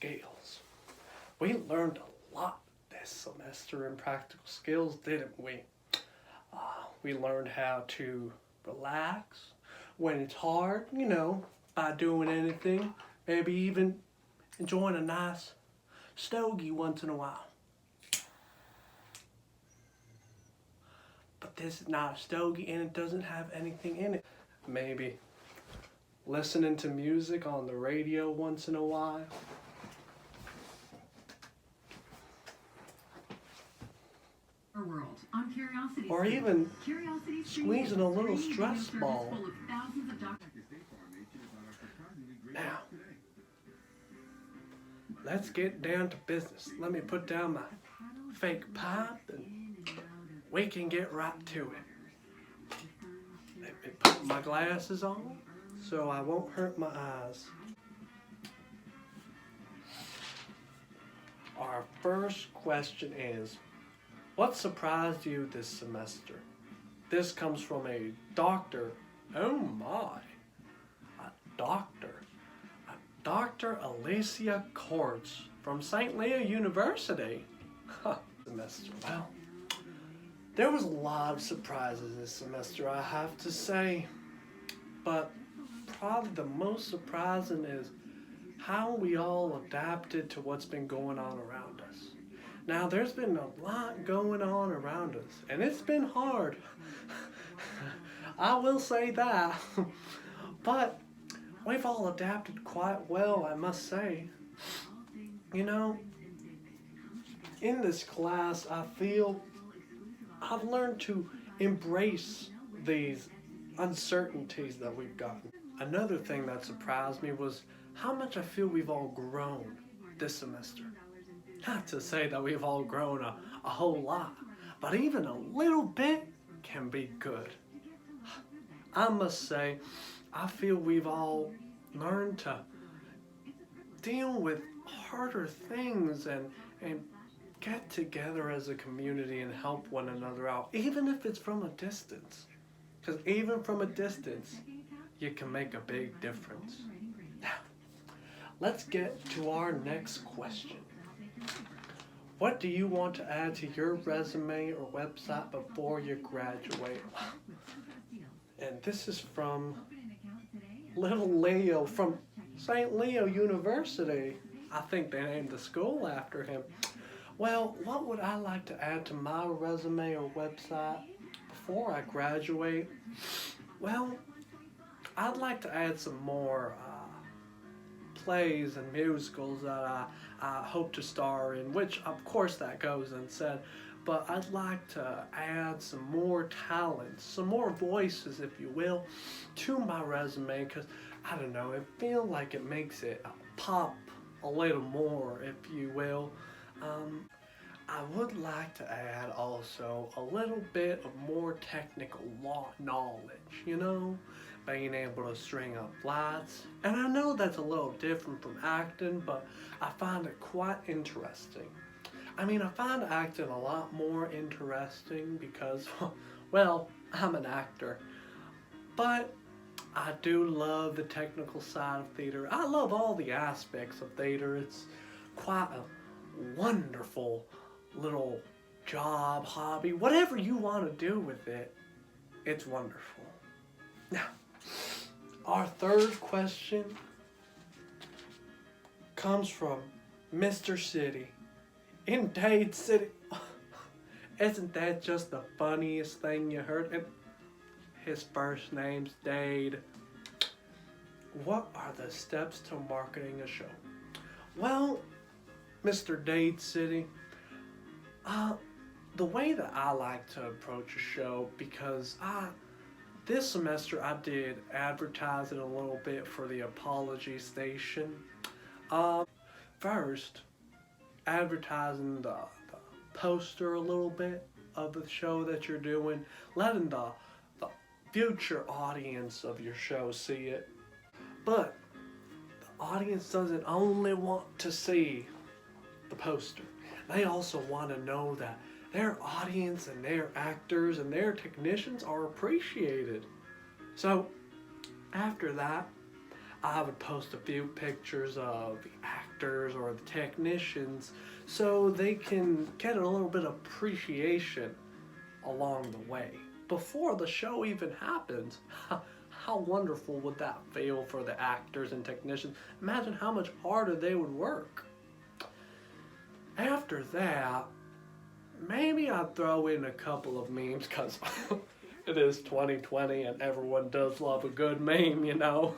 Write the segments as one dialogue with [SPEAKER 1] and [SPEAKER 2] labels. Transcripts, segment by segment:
[SPEAKER 1] skills. We learned a lot this semester in practical skills, didn't we? We learned how to relax when it's hard, by doing anything. Maybe even enjoying a nice stogie once in a while. But this is not a stogie and it doesn't have anything in it. Maybe listening to music on the radio once in a while.
[SPEAKER 2] World on Curiosity
[SPEAKER 1] Or even squeezing a little stress ball. Now, let's get down to business. Let me put down my fake pipe and we can get right to it. Let me put my glasses on so I won't hurt my eyes. Our first question is, what surprised you this semester? This comes from a doctor. Oh my, a doctor. Dr. Alicia Kortz from St. Leo University. Semester. Well, there was a lot of surprises this semester, I have to say. But probably the most surprising is how we all adapted to what's been going on around us. Now, there's been a lot going on around us, and it's been hard. I will say that. But we've all adapted quite well, I must say. In this class, I feel I've learned to embrace these uncertainties that we've gotten. Another thing that surprised me was how much I feel we've all grown this semester. Not to say that we've all grown a whole lot, but even a little bit can be good. I must say, I feel we've all learned to deal with harder things and get together as a community and help one another out, even if it's from a distance. Because even from a distance, you can make a big difference. Now, let's get to our next question. What do you want to add to your resume or website before you graduate? And this is from little Leo from St. Leo University. I think they named the school after him. Well, what would I like to add to my resume or website before I graduate? Well, I'd like to add some more plays and musicals that I hope to star in, which of course that goes unsaid, but I'd like to add some more talents, some more voices, if you will, to my resume, because I don't know, it feels like it makes it pop a little more, if you will. I would like to add also a little bit of more technical knowledge, being able to string up lights. And I know that's a little different from acting, but I find it quite interesting. I find acting a lot more interesting because, well, I'm an actor. But I do love the technical side of theater. I love all the aspects of theater. It's quite a wonderful little job, hobby, whatever you want to do with it, it's wonderful. Now, our third question comes from Mr. City in Dade City. Isn't that just the funniest thing you heard? And his first name's Dade. What are the steps to marketing a show? Well, Mr. Dade City, the way that I like to approach a show, because this semester I did advertising a little bit for the Apology Station. First, advertising the poster a little bit of the show that you're doing, letting the future audience of your show see it. But the audience doesn't only want to see the poster. They also want to know that their audience and their actors and their technicians are appreciated. So after that, I would post a few pictures of the actors actors or the technicians so they can get a little bit of appreciation along the way. Before the show even happens, how wonderful would that feel for the actors and technicians? Imagine how much harder they would work. After that, maybe I'd throw in a couple of memes because it is 2020 and everyone does love a good meme, you know,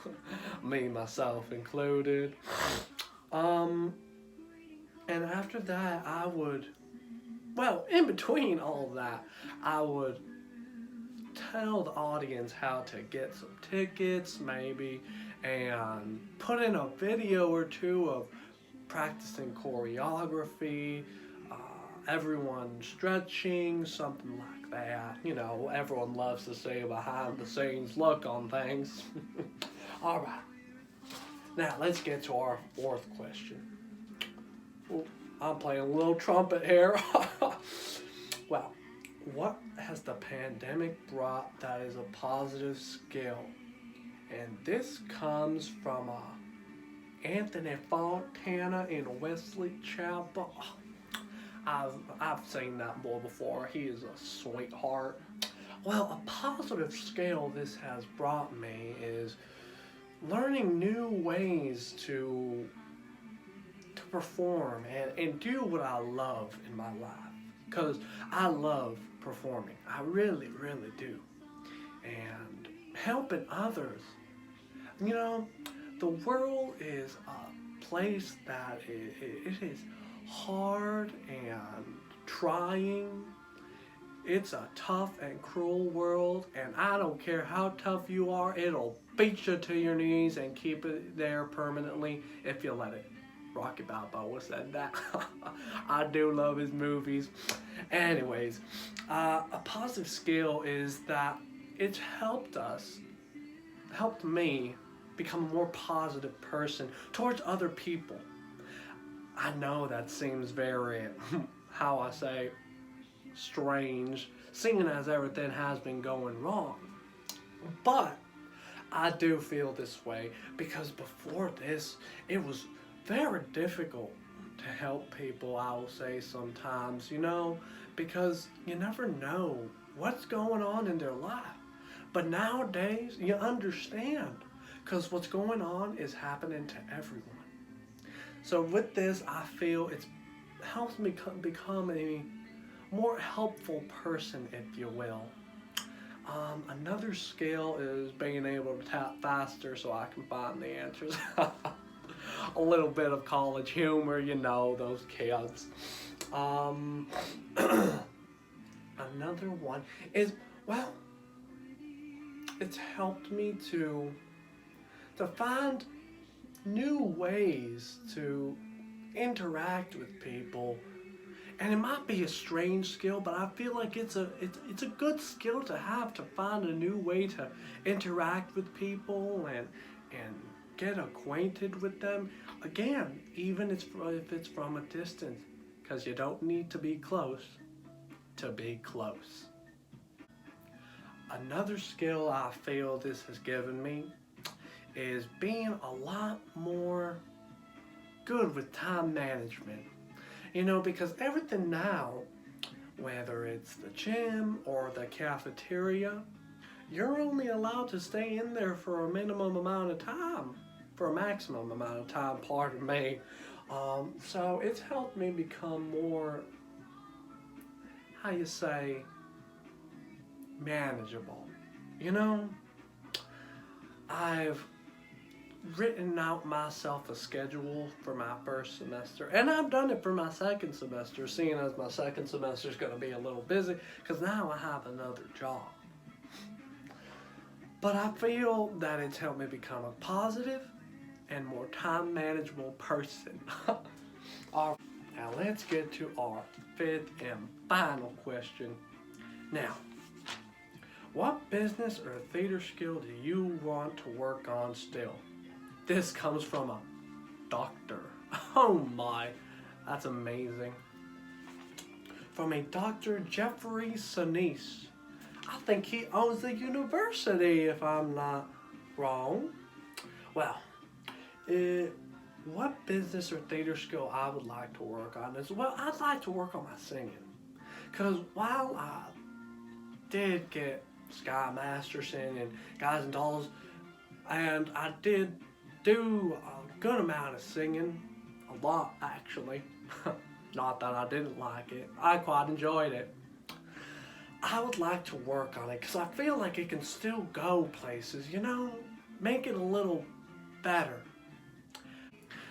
[SPEAKER 1] me, myself included. And after that, I would, well, in between all of that, I would tell the audience how to get some tickets, maybe, and put in a video or two of practicing choreography, everyone stretching, something like that. You know, everyone loves to see a behind the scenes look on things. All right. Now let's get to our fourth question. Well, I'm playing a little trumpet here. Well, what has the pandemic brought that is a positive skill? And this comes from Anthony Fontana in Wesley Chapel. I've seen that boy before. He is a sweetheart. Well, a positive skill this has brought me is learning new ways to perform and do what I love in my life. Because I love performing. I really, really do. And helping others. You know, the world is a place that it is hard and trying. It's a tough and cruel world, and I don't care how tough you are, it'll beat you to your knees and keep it there permanently if you let it. Rocky Balboa said that. I do love his movies. Anyways, a positive skill is that it's helped me become a more positive person towards other people. I know that seems very, how I say, strange, seeing as everything has been going wrong. But I do feel this way because before this, it was very difficult to help people, I will say sometimes, you know, because you never know what's going on in their life. But nowadays, you understand because what's going on is happening to everyone. So with this, I feel it helps me become a more helpful person, if you will. Another skill is being able to tap faster so I can find the answers. A little bit of college humor, you know, those kids. Another one is, well, it's helped me to find new ways to interact with people. And it might be a strange skill, but I feel like it's a good skill to have, to find a new way to interact with people and get acquainted with them. Again, even if it's from a distance, because you don't need to be close to be close. Another skill I feel this has given me is being a lot more good with time management. You know, because everything now, whether it's the gym or the cafeteria, you're only allowed to stay in there for a minimum amount of time, for a maximum amount of time, pardon me. So it's helped me become more, how you say, manageable. You know, I've written out myself a schedule for my first semester, and I've done it for my second semester, seeing as my second semester is going to be a little busy because now I have another job. But I feel that it's helped me become a positive and more time manageable person. Now let's get to our fifth and final question. Now, what business or theater skill do you want to work on still? This comes from a doctor. Oh my, that's amazing. From a Dr. Jeffrey Sinise. I think he owns the university, if I'm not wrong. Well, what business or theater skill I would like to work on is, well, I'd like to work on my singing. Because while I did get Sky Masterson and Guys and Dolls, and I did do a good amount of singing, a lot actually. Not that I didn't like it, I quite enjoyed it. I would like to work on it because I feel like it can still go places, make it a little better.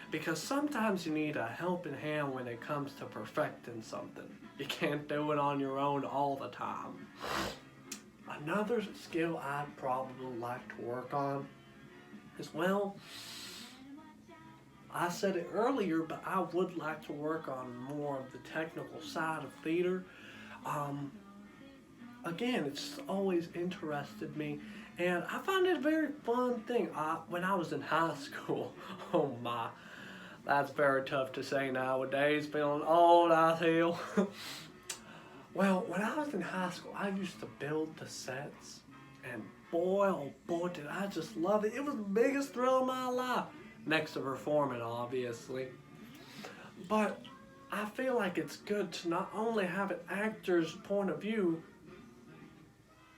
[SPEAKER 1] Because sometimes you need a helping hand when it comes to perfecting something. You can't do it on your own all the time. Another skill I'd probably like to work on is, well, I said it earlier, but I would like to work on more of the technical side of theater. Again, it's always interested me, and I find it a very fun thing. When I was in high school, oh my, that's very tough to say nowadays, feeling old, I feel. Well, when I was in high school, I used to build the sets, and boy, oh boy, did I just love it. It was the biggest thrill of my life, next to performing, obviously. But I feel like it's good to not only have an actor's point of view,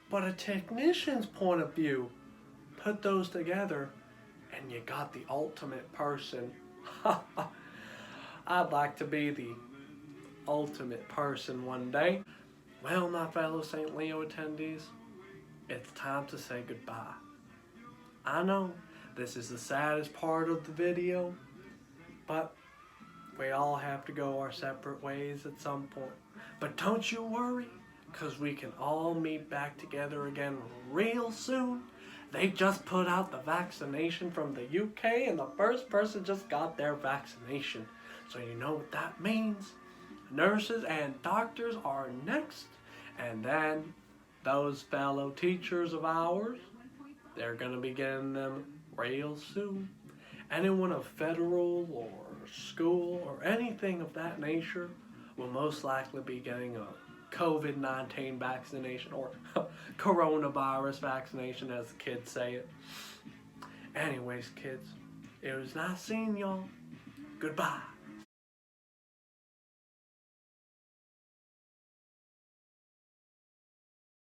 [SPEAKER 1] but a technician's point of view. Put those together, and you got the ultimate person. I'd like to be the ultimate person one day. Well, my fellow St. Leo attendees, it's time to say goodbye. I know this is the saddest part of the video, but we all have to go our separate ways at some point. But don't you worry, because we can all meet back together again real soon. They just put out the vaccination from the UK, and the first person just got their vaccination. So you know what that means. Nurses and doctors are next, and then those fellow teachers of ours, they're going to be getting them real soon. Anyone of federal or school or anything of that nature will most likely be getting a COVID-19 vaccination, or coronavirus vaccination as the kids say it. Anyways, kids, it was nice seeing y'all. Goodbye.